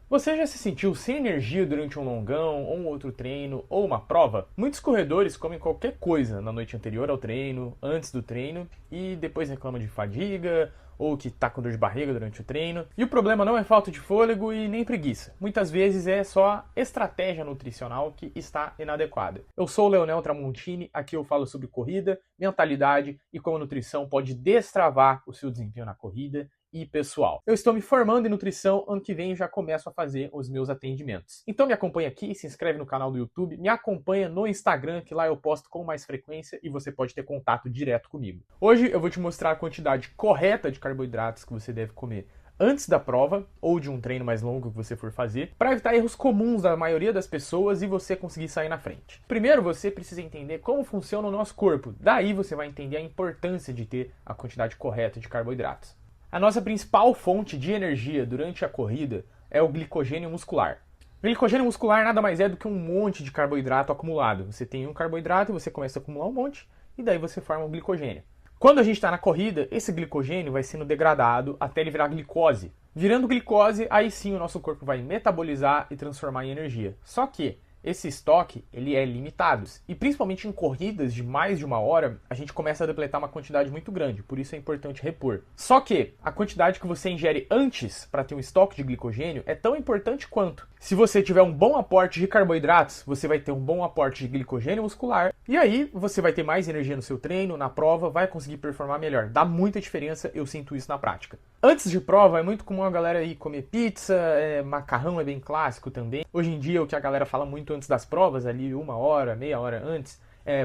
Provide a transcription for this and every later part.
Você já se sentiu sem energia durante um longão, ou um outro treino, ou uma prova? Muitos corredores comem qualquer coisa na noite anterior ao treino, antes do treino, e depois reclamam de fadiga, ou que tá com dor de barriga durante o treino. E o problema não é falta de fôlego e nem preguiça. Muitas vezes é só a estratégia nutricional que está inadequada. Eu sou o Leonel Tramontini, aqui eu falo sobre corrida, mentalidade e como a nutrição pode destravar o seu desempenho na corrida e pessoal. Eu estou me formando em nutrição, ano que vem eu já começo a fazer os meus atendimentos. Então me acompanha aqui, se inscreve no canal do YouTube, me acompanha no Instagram, que lá eu posto com mais frequência e você pode ter contato direto comigo. Hoje eu vou te mostrar a quantidade correta de carboidratos que você deve comer antes da prova ou de um treino mais longo que você for fazer, para evitar erros comuns da maioria das pessoas e você conseguir sair na frente. Primeiro, você precisa entender como funciona o nosso corpo. Daí você vai entender a importância de ter a quantidade correta de carboidratos. A nossa principal fonte de energia durante a corrida é o glicogênio muscular. O glicogênio muscular nada mais é do que um monte de carboidrato acumulado. Você tem um carboidrato, você começa a acumular um monte, e daí você forma o glicogênio. Quando a gente está na corrida, esse glicogênio vai sendo degradado até ele virar glicose. Virando glicose, aí sim o nosso corpo vai metabolizar e transformar em energia. Só que esse estoque ele é limitado. E principalmente em corridas de mais de uma hora, a gente começa a depletar uma quantidade muito grande, por isso é importante repor. Só que a quantidade que você ingere antes para ter um estoque de glicogênio é tão importante quanto. Se você tiver um bom aporte de carboidratos, você vai ter um bom aporte de glicogênio muscular, e aí você vai ter mais energia no seu treino, na prova, vai conseguir performar melhor. Dá muita diferença, eu sinto isso na prática. Antes de prova, é muito comum a galera ir comer pizza, macarrão é bem clássico também. Hoje em dia, o que a galera fala muito antes das provas, ali uma hora, meia hora antes,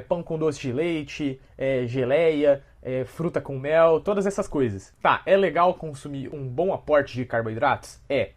pão com doce de leite, geleia, fruta com mel, todas essas coisas. Tá, é legal consumir um bom aporte de carboidratos? É.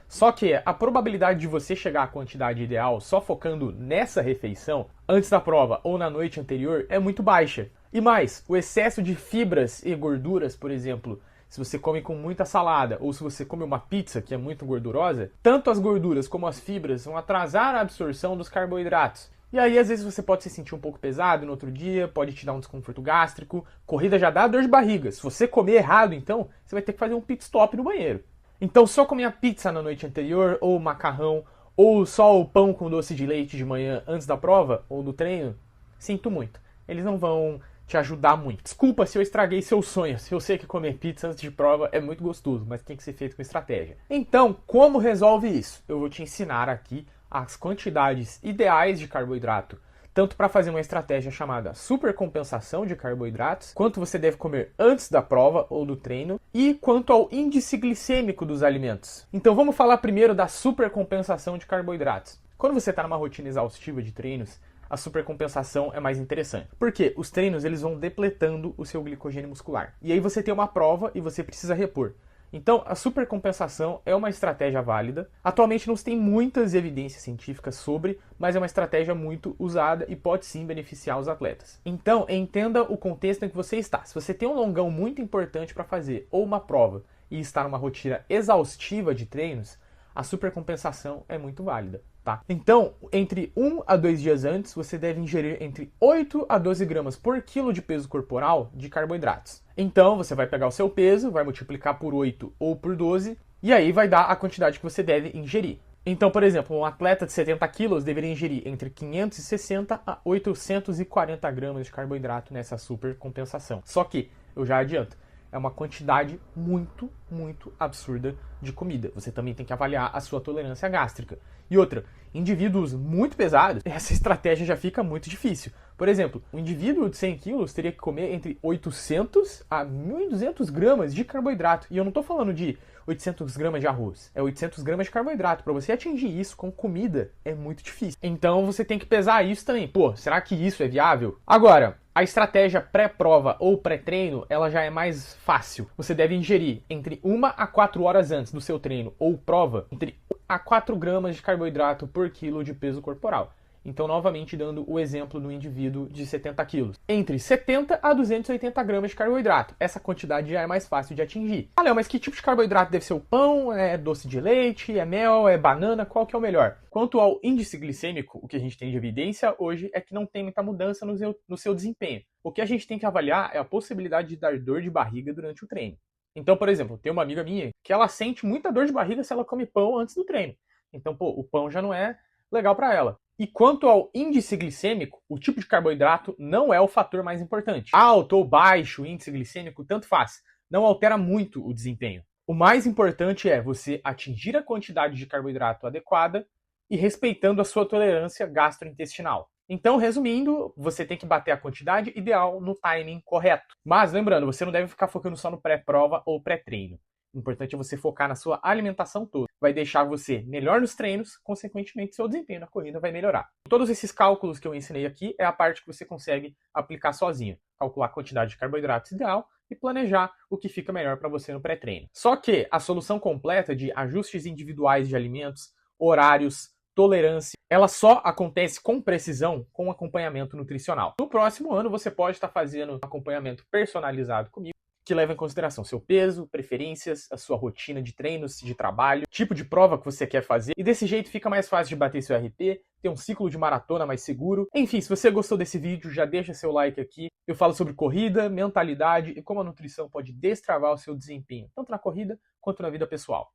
Só que a probabilidade de você chegar à quantidade ideal só focando nessa refeição, antes da prova ou na noite anterior, é muito baixa. E mais, o excesso de fibras e gorduras, por exemplo, se você come com muita salada ou se você come uma pizza que é muito gordurosa, tanto as gorduras como as fibras vão atrasar a absorção dos carboidratos. E aí, às vezes, você pode se sentir um pouco pesado no outro dia, pode te dar um desconforto gástrico. Corrida já dá dor de barriga. Se você comer errado, então, você vai ter que fazer um pit stop no banheiro. Então, só comer a pizza na noite anterior, ou macarrão, ou só o pão com doce de leite de manhã antes da prova ou do treino, sinto muito. Eles não vão te ajudar muito. Desculpa se eu estraguei seus sonhos. Eu sei que comer pizza antes de prova é muito gostoso, mas tem que ser feito com estratégia. Então, como resolve isso? Eu vou te ensinar aqui as quantidades ideais de carboidrato, tanto para fazer uma estratégia chamada supercompensação de carboidratos, quanto você deve comer antes da prova ou do treino, e quanto ao índice glicêmico dos alimentos. Então vamos falar primeiro da supercompensação de carboidratos. Quando você está numa rotina exaustiva de treinos, a supercompensação é mais interessante. Porque os treinos eles vão depletando o seu glicogênio muscular. E aí você tem uma prova e você precisa repor. Então, a supercompensação é uma estratégia válida. Atualmente não se tem muitas evidências científicas sobre, mas é uma estratégia muito usada e pode sim beneficiar os atletas. Então, entenda o contexto em que você está. Se você tem um longão muito importante para fazer ou uma prova e está numa rotina exaustiva de treinos, a supercompensação é muito válida. Tá? Então, entre 1 a 2 dias antes, você deve ingerir entre 8 a 12 gramas por quilo de peso corporal de carboidratos. Então, você vai pegar o seu peso, vai multiplicar por 8 ou por 12, e aí vai dar a quantidade que você deve ingerir. Então, por exemplo, um atleta de 70 quilos deveria ingerir entre 560 a 840 gramas de carboidrato nessa supercompensação. Só que, eu já adianto, é uma quantidade muito, muito absurda de comida. Você também tem que avaliar a sua tolerância gástrica. E outra, indivíduos muito pesados, essa estratégia já fica muito difícil. Por exemplo, um indivíduo de 100 quilos teria que comer entre 800 a 1.200 gramas de carboidrato. E eu não estou falando de 800 gramas de arroz, é 800 gramas de carboidrato. Para você atingir isso com comida é muito difícil. Então você tem que pesar isso também. Pô, será que isso é viável? Agora, a estratégia pré-prova ou pré-treino, ela já é mais fácil. Você deve ingerir entre 1 a 4 horas antes do seu treino ou prova, entre 1 a 4 gramas de carboidrato por quilo de peso corporal. Então, novamente, dando o exemplo do indivíduo de 70 quilos. Entre 70 a 280 gramas de carboidrato. Essa quantidade já é mais fácil de atingir. Ah, Léo, mas que tipo de carboidrato deve ser o pão? É doce de leite? É mel? É banana? Qual que é o melhor? Quanto ao índice glicêmico, o que a gente tem de evidência hoje é que não tem muita mudança no seu desempenho. O que a gente tem que avaliar é a possibilidade de dar dor de barriga durante o treino. Então, por exemplo, tem uma amiga minha que ela sente muita dor de barriga se ela come pão antes do treino. Então, pô, o pão já não é legal para ela. E quanto ao índice glicêmico, o tipo de carboidrato não é o fator mais importante. Alto ou baixo índice glicêmico, tanto faz. Não altera muito o desempenho. O mais importante é você atingir a quantidade de carboidrato adequada e respeitando a sua tolerância gastrointestinal. Então, resumindo, você tem que bater a quantidade ideal no timing correto. Mas lembrando, você não deve ficar focando só no pré-prova ou pré-treino. O importante é você focar na sua alimentação toda. Vai deixar você melhor nos treinos, consequentemente, seu desempenho na corrida vai melhorar. Todos esses cálculos que eu ensinei aqui é a parte que você consegue aplicar sozinho. Calcular a quantidade de carboidratos ideal e planejar o que fica melhor para você no pré-treino. Só que a solução completa de ajustes individuais de alimentos, horários, tolerância, ela só acontece com precisão com acompanhamento nutricional. No próximo ano você pode estar fazendo um acompanhamento personalizado comigo, que leva em consideração seu peso, preferências, a sua rotina de treinos, de trabalho, tipo de prova que você quer fazer, e desse jeito fica mais fácil de bater seu RP, ter um ciclo de maratona mais seguro. Enfim, se você gostou desse vídeo, já deixa seu like aqui. Eu falo sobre corrida, mentalidade e como a nutrição pode destravar o seu desempenho, tanto na corrida quanto na vida pessoal.